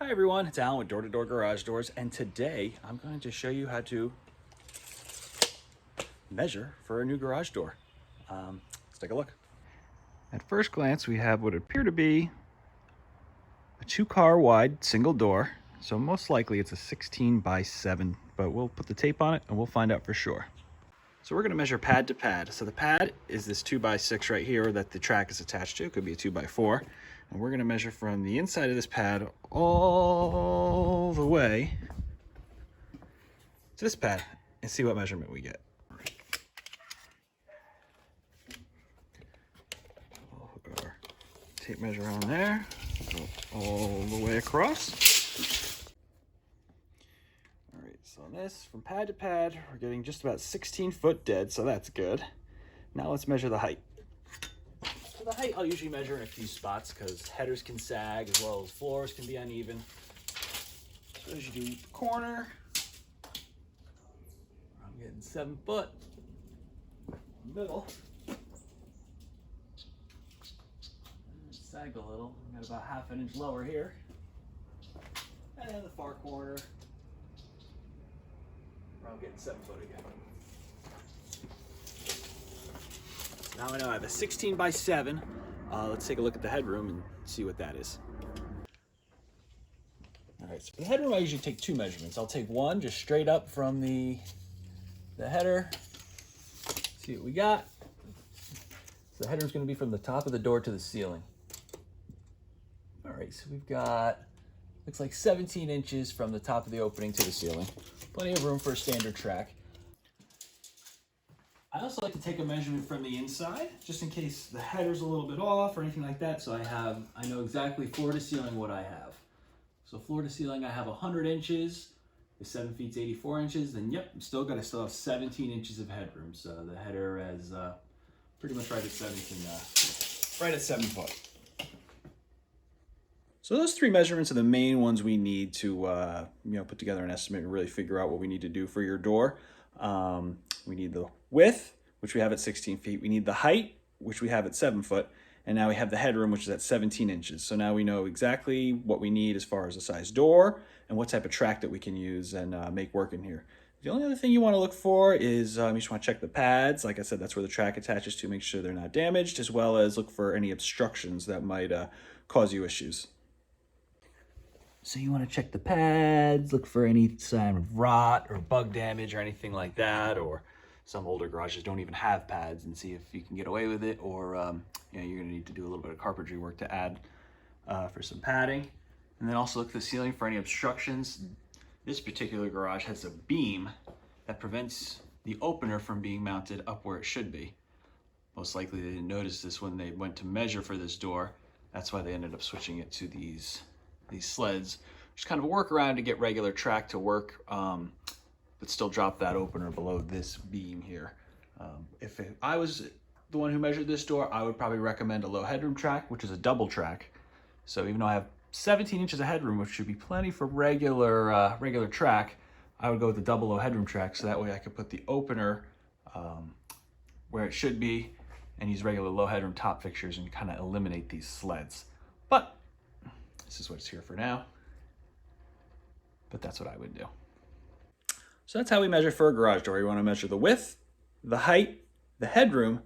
Hi everyone, it's Alan with Door-to-Door Garage Doors, and today I'm going to show you how to measure for a new garage door. Let's take a look. At first glance, we have what appear to be a 2-car wide single door. So most likely it's a 16 by 7, but we'll put the tape on it and we'll find out for sure. So we're going to measure pad to pad. So the pad is this 2 by 6 right here that the track is attached to. It could be a 2 by 4. And we're going to measure from the inside of this pad all the way to this pad and see what measurement we get. We'll hook our tape measure on there, go all the way across. All right, so on this, from pad to pad, we're getting just about 16 foot dead, so that's good. Now let's measure the height. So the height I'll usually measure in a few spots because headers can sag as well as floors can be uneven. So as you do the corner, I'm getting 7 foot. Middle. Sagged a little. Got about ½ an inch lower here. And then the far corner, I'm getting 7 foot again. Now I know I have a 16 by 7. Let's take a look at the headroom and see what that is. All right, so for the headroom, I usually take 2 measurements. I'll take one just straight up from the header. See what we got. So the headroom's going to be from the top of the door to the ceiling. All right, so we've got, looks like 17 inches from the top of the opening to the ceiling. Plenty of room for a standard track. I also like to take a measurement from the inside, just in case the header's a little bit off or anything like that, so I know exactly floor to ceiling what I have. So floor to ceiling, I have 100 inches. If 7 feet's 84 inches, then yep, I still have 17 inches of headroom. So the header is pretty much right at 17, right at 7 foot. So those 3 measurements are the main ones we need to put together an estimate and really figure out what we need to do for your door. We need the width, which we have at 16 feet. We need the height, which we have at 7 foot. And now we have the headroom, which is at 17 inches. So now we know exactly what we need as far as a size door and what type of track that we can use and make work in here. The only other thing you want to look for is you just want to check the pads. Like I said, that's where the track attaches to, make sure they're not damaged, as well as look for any obstructions that might cause you issues. So you want to check the pads, look for any sign of rot or bug damage or anything like that, or some older garages don't even have pads, and see if you can get away with it, or you're going to need to do a little bit of carpentry work to add for some padding. And then also look at the ceiling for any obstructions. This particular garage has a beam that prevents the opener from being mounted up where it should be. Most likely they didn't notice this when they went to measure for this door. That's why they ended up switching it to these sleds. Just kind of a workaround to get regular track to work, but still drop that opener below this beam here. If I was the one who measured this door, I would probably recommend a low headroom track, which is a double track. So even though I have 17 inches of headroom, which should be plenty for regular track, I would go with the double low headroom track, so that way I could put the opener where it should be and use regular low headroom top fixtures and kind of eliminate these sleds. But this is what's here for now, but that's what I would do. So that's how we measure for a garage door. You want to measure the width, the height, the headroom,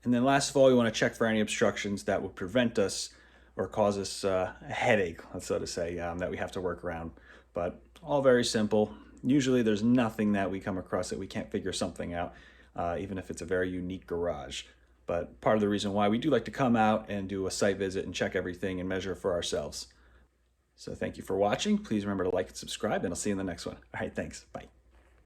and then last of all, you want to check for any obstructions that would prevent us or cause us a headache, so to say, that we have to work around. But all very simple. Usually there's nothing that we come across that we can't figure something out, even if it's a very unique garage. But part of the reason why we do like to come out and do a site visit and check everything and measure for ourselves. So thank you for watching. Please remember to like and subscribe, and I'll see you in the next one. All right, thanks. Bye.